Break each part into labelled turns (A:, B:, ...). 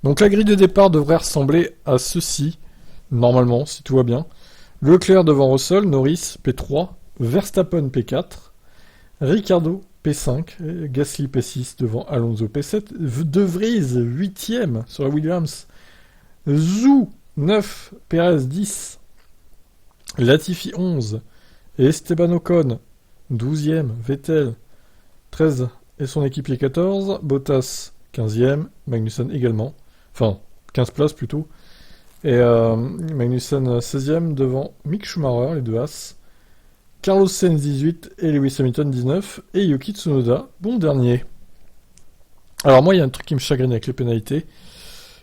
A: Donc la grille de départ devrait ressembler à ceci, normalement, si tout va bien. Leclerc devant Russell, Norris P3, Verstappen P4, Ricciardo P5, Gasly P6 devant Alonso P7, De Vries 8ème sur la Williams, Zhou 9, Perez 10, Latifi 11, et Esteban Ocon 12ème, Vettel 13 et son équipier 14, Bottas 15ème, Magnussen également, enfin 15 places plutôt, et Magnussen 16ème devant Mick Schumacher, les deux As, Carlos Sainz 18 et Lewis Hamilton 19 et Yuki Tsunoda, bon dernier. Alors moi il y a un truc qui me chagrine avec les pénalités.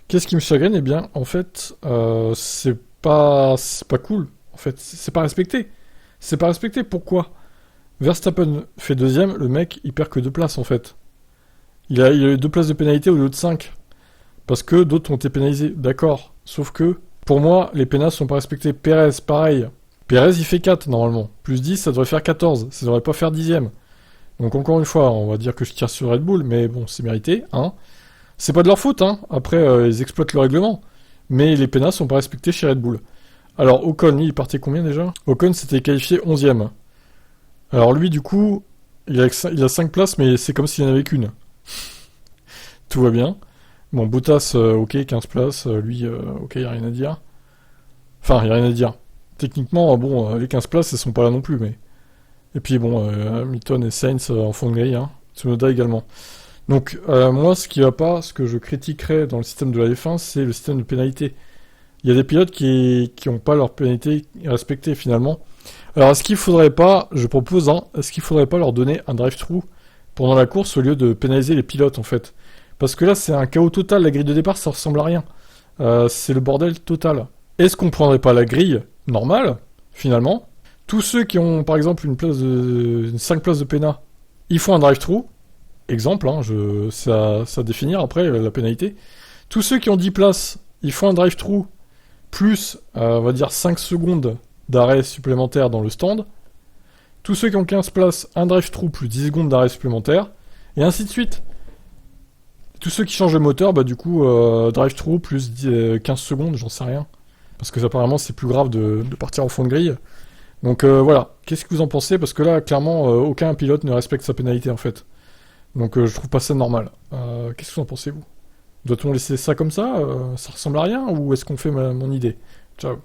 A: Qu'est-ce qui me chagrine? Eh bien en fait c'est pas cool. En fait c'est pas respecté. C'est pas respecté. Pourquoi? Verstappen fait deuxième, le mec il perd que 2 places en fait. Il a eu 2 places de pénalité au lieu de 5. Parce que d'autres ont été pénalisés, d'accord. Sauf que pour moi les pénals sont pas respectés. Perez pareil. Perez il fait 4 normalement. Plus 10 ça devrait faire 14. Ça devrait pas faire 10ème. Donc encore une fois, on va dire que je tire sur Red Bull, mais bon, c'est mérité, hein. C'est pas de leur faute, hein. Après, ils exploitent le règlement. Mais les pénals sont pas respectés chez Red Bull. Alors Ocon, lui, il partait combien déjà? Ocon s'était qualifié 11ème. Alors lui, du coup, il a 5 places, mais c'est comme s'il n'y en avait qu'une. Tout va bien. Bon, Bottas, ok, 15 places. Lui, ok, y a rien à dire. Enfin, y a rien à dire. Techniquement, bon, les 15 places, elles sont pas là non plus, mais... Et puis bon, Hamilton et Sainz en fond de grille, hein. Tsunoda également. Donc moi, ce qui va pas, ce que je critiquerais dans le système de la F1, c'est le système de pénalité. Il y a des pilotes qui ont pas leur pénalité respectée finalement. Alors est-ce qu'il faudrait pas, je propose, hein, est-ce qu'il faudrait pas leur donner un drive-through pendant la course au lieu de pénaliser les pilotes en fait? Parce que là, c'est un chaos total, la grille de départ, ça ressemble à rien. C'est le bordel total. Est-ce qu'on prendrait pas la grille normale, finalement? Tous ceux qui ont, par exemple, une 5 places de pénat, ils font un drive-through. Exemple, hein, ça définir après la pénalité. Tous ceux qui ont 10 places, ils font un drive-through plus, on va dire, 5 secondes d'arrêt supplémentaire dans le stand. Tous ceux qui ont 15 places, un drive-through plus 10 secondes d'arrêt supplémentaire. Et ainsi de suite. Tous ceux qui changent de moteur, bah du coup, drive-through plus 15 secondes, j'en sais rien. Parce que apparemment, c'est plus grave de partir en fond de grille. Donc voilà, qu'est-ce que vous en pensez? Parce que là, clairement, aucun pilote ne respecte sa pénalité en fait. Donc je trouve pas ça normal. Qu'est-ce que vous en pensez vous? Doit-on laisser ça comme ça? Ça ressemble à rien? Ou est-ce qu'on fait mon idée? Ciao.